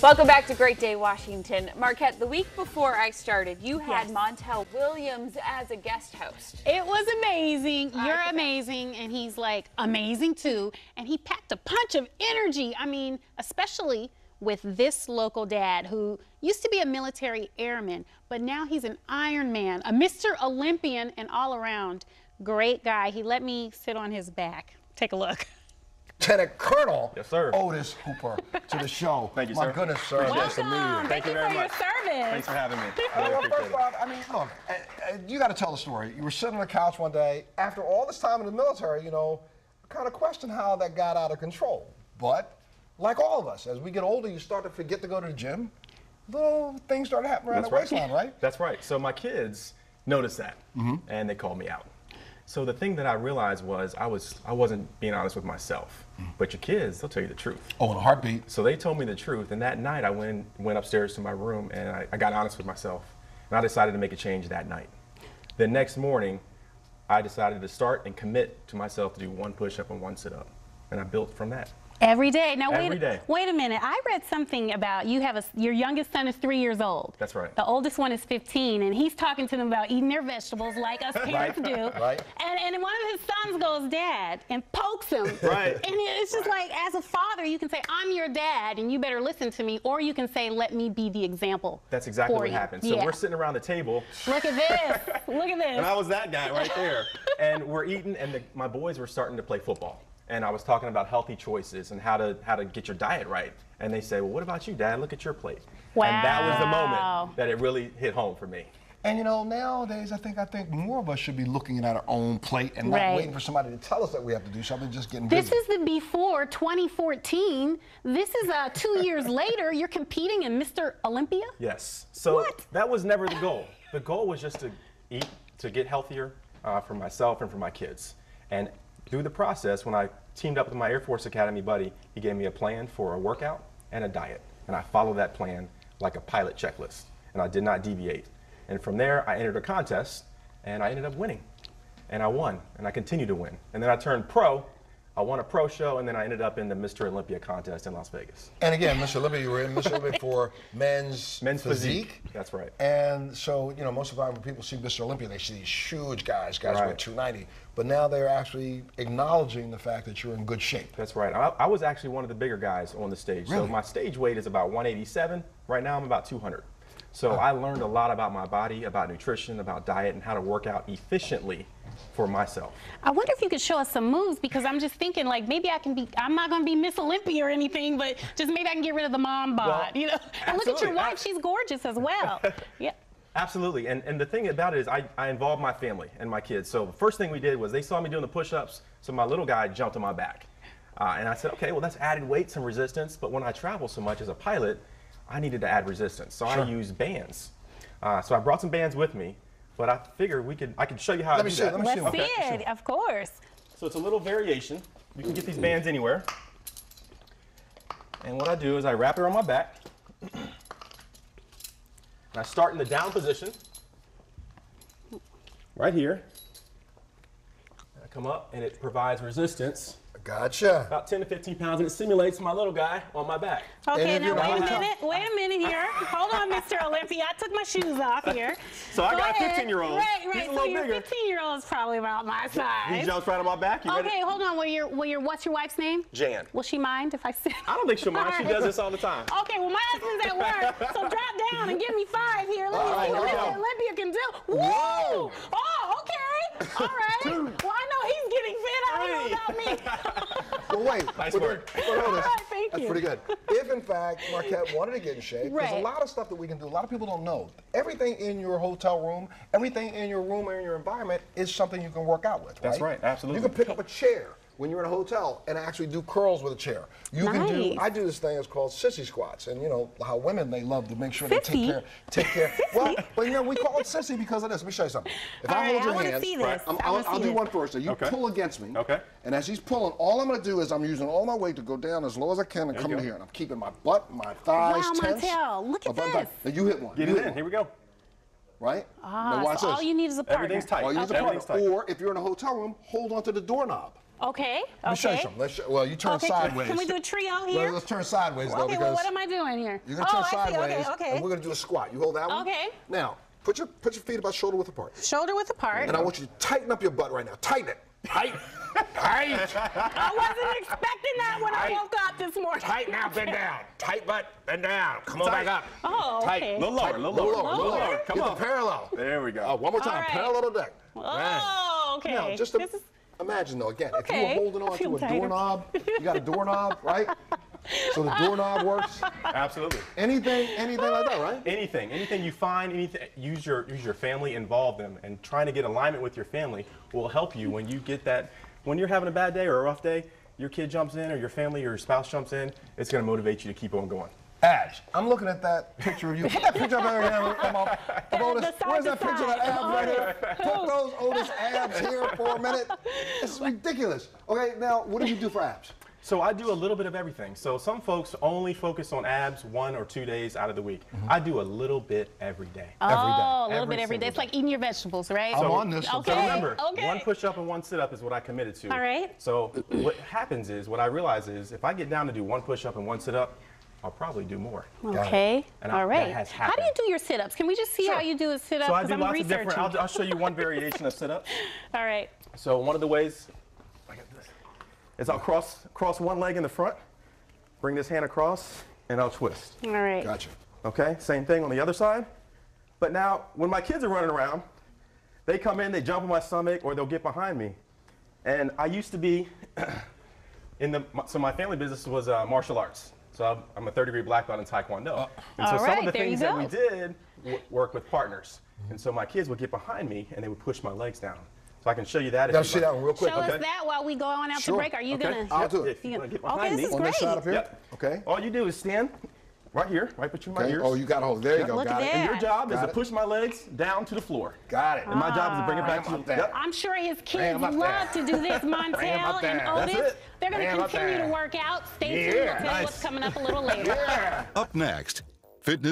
Welcome back to Great Day Washington. Marquette, the week before I started, you had Montel Williams as a guest host. It was amazing. You're amazing, and he's like amazing too. And he packed a punch of energy. I mean, especially with this local dad who used to be a military airman, but now he's an Ironman, a Mr. Olympian, and all around great guy. He let me sit on his back. Take a look. Lieutenant Colonel Yes, sir. Otis Hooper to the show. Thank you, My sir. goodness, sir. Nice to meet you. Thank you very much. For your service. Thanks for having me. Well, first off, I mean, look, you got to tell the story. You were sitting on the couch one day after all this time in the military, you know, kind of question how that got out of control. But like all of us, as we get older, you start to forget to go to the gym. Little things start to happen around the waistline, right? That's right. So my kids noticed that, and they called me out. So the thing that I realized was I wasn't being honest with myself. But your kids, they'll tell you the truth. Oh, in a heartbeat. So they told me the truth, and that night I went upstairs to my room and I got honest with myself, and I decided to make a change that night. The next morning, I decided to start and commit to myself to do 1 push-up and 1 sit-up, and I built from that. Every day. Now Every day. Wait a minute. I read something about your youngest son is 3 years old. That's right. The oldest one is 15, and he's talking to them about eating their vegetables like us parents do. Right. And one of his sons goes, "Dad," and pokes him. Right. And it's just like, as a father, you can say, "I'm your dad, and you better listen to me," or you can say, "Let me be the example." That's exactly for what you. happened. So we're sitting around the table. Look at this. Look at this. And I was that guy right there. And we're eating, and my boys were starting to play football. And I was talking about healthy choices and how to get your diet right. And they say, "Well, what about you, Dad? Look at your plate." Wow. And that was the moment that it really hit home for me. And you know, nowadays I think more of us should be looking at our own plate and not waiting for somebody to tell us that we have to do something, just getting busy. This is the before 2014. This is 2 years later. You're competing in Mr. Olympia? Yes. So that was never the goal. The goal was just to eat, to get healthier for myself and for my kids. And through the process, when I teamed up with my Air Force Academy buddy, he gave me a plan for a workout and a diet. And I followed that plan like a pilot checklist. And I did not deviate. And from there, I entered a contest, and I ended up winning. And I won, and I continued to win. And then I turned pro. I won a pro show, and then I ended up in the Mr. Olympia contest in Las Vegas. And again, Mr. Olympia, you were in Mr. Olympia for men's physique. That's right. And so, you know, most of the time when people see Mr. Olympia, they see these huge guys with 290. But now they're actually acknowledging the fact that you're in good shape. That's right. I was actually one of the bigger guys on the stage. Really? So my stage weight is about 187. Right now I'm about 200. So I learned a lot about my body, about nutrition, about diet, and how to work out efficiently for myself. I wonder if you could show us some moves, because I'm just thinking, like, maybe I'm not going to be Miss Olympia or anything, but just maybe I can get rid of the mom bod, you know? And look at your wife, she's gorgeous as well. Yeah. Absolutely, and the thing about it is I involved my family and my kids. So the first thing we did was they saw me doing the push-ups, so my little guy jumped on my back. And I said, okay, well, that's added weight, some resistance, but when I travel so much as a pilot, I needed to add resistance, so I used bands. So I brought some bands with me, but I figured I could show you how to do that. Let's see it, of course. So it's a little variation. You can get these bands anywhere. And what I do is I wrap it around my back. And I start in the down position, right here. I come up, and it provides resistance. Gotcha. About 10 to 15 pounds, and it simulates my little guy on my back. Okay, now wait a minute here. Hold on, Mr. Olympia. I took my shoes off here. So I got a 15-year-old. Right. So your 15-year-old is probably about my size. He jumps right on my back. Okay, hold on. What's your wife's name? Jan. Will she mind if I sit? I don't think she'll mind. She does this all the time. Okay, well, my husband's at work, so drop down and give me 5 here. Let me see what Mr. Olympia can do. Whoa! Oh, okay. All right. Well, I know he's getting fit. I don't know about me. Well, wait. Nice work. All right, thank you. That's pretty good. If, in fact, Marquette wanted to get in shape, there's a lot of stuff that we can do. A lot of people don't know. Everything in your hotel room, everything in your room or in your environment is something you can work out with, right? That's right, absolutely. You can pick up a chair when you're in a hotel and actually do curls with a chair. You can do, I do this thing, it's called sissy squats. And you know how women, they love to make sure they take care. Well, but you know, we call it sissy because of this. Let me show you something. If I hold your hand, I'll do one first. So you pull against me. Okay. And as he's pulling, all I'm going to do is I'm using all my weight to go down as low as I can and come in here. And I'm keeping my butt, my thighs tense. Wow, Montel, look at this. Now you hit one. Get it in. Here we go. Right? So all you need is a partner. Everything's tight. All you need is a partner. Or if you're in a hotel room, hold on to the doorknob. Okay. Let me show you something. Well, you turn sideways. Can we do a trio here? Let's turn sideways, though, okay, because well, what am I doing here? you're going to turn sideways, okay. and we're going to do a squat. You hold that one. Okay. Now, put your feet about shoulder width apart. Shoulder width apart. And I want you to tighten up your butt right now. Tighten it. Tight. Tight. I wasn't expecting that when I woke up this morning. Tight now, bend down. Tight butt, bend down. Come on back up. Oh, okay. Tight. A little lower, a little lower. Come on. Parallel. There we go. One more time. Right. Parallel to deck. Oh, okay. Now, just imagine, though, again, if you Okay. were holding on to a doorknob, you got a doorknob, right? So the doorknob works. Absolutely. Anything like that, right? Anything you find, use your family, involve them, and trying to get alignment with your family will help you when you get that. When you're having a bad day or a rough day, your kid jumps in, or your family or your spouse jumps in. It's going to motivate you to keep on going. Ash, I'm looking at that picture of you. Put that picture up there of Otis. Where's that picture of that abs right here? Put those Otis abs here for a minute. It's ridiculous. Okay, now what do you do for abs? So I do a little bit of everything. So some folks only focus on abs 1 or 2 days out of the week. I do a little bit every day. Oh, a little bit every day. It's like eating your vegetables, right? I'm on this. Okay. So remember, Okay. 1 push-up and 1 sit-up is what I committed to. All right. So what happens is, what I realize is, if I get down to do 1 push-up and 1 sit-up, I'll probably do more. Okay. And all right. that has How do happened. you do your sit-ups? Can we just see how you do a sit-up? So I do I'm lots of different. researching. I'll show you one variation of sit-ups. All right. So one of the ways, I got this, is I'll cross one leg in the front, bring this hand across, and I'll twist. All right. Gotcha. Okay, same thing on the other side. But now, when my kids are running around, they come in, they jump on my stomach, or they'll get behind me. And I used to be so my family business was martial arts. So I'm a third-degree black belt in Taekwondo. And so some of the things that we did work with partners. And so my kids would get behind me, and they would push my legs down. So I can show you that. Let's see that one real quick. Show us that while we go on out to break. Are you gonna? I'll do it. If you want to get Okay, behind this is me. On this great. side up here? Yep. Okay. All you do is stand right here, right between my ears. Oh, you got to hold. There you go. Look Got at it. that. And your job is Got to it. push my legs down to the floor. Got it. And my job is to bring it back Bring 'em to up there. Yep. I'm sure his Bring kids 'em up love there. to do this. Bring 'em up Montel there. and That's Otis, it. they're going Bring 'em to up continue there. to work out. Stay tuned. Yeah. We'll tell you Nice. what's coming up a little later. Yeah. Up next, fitness.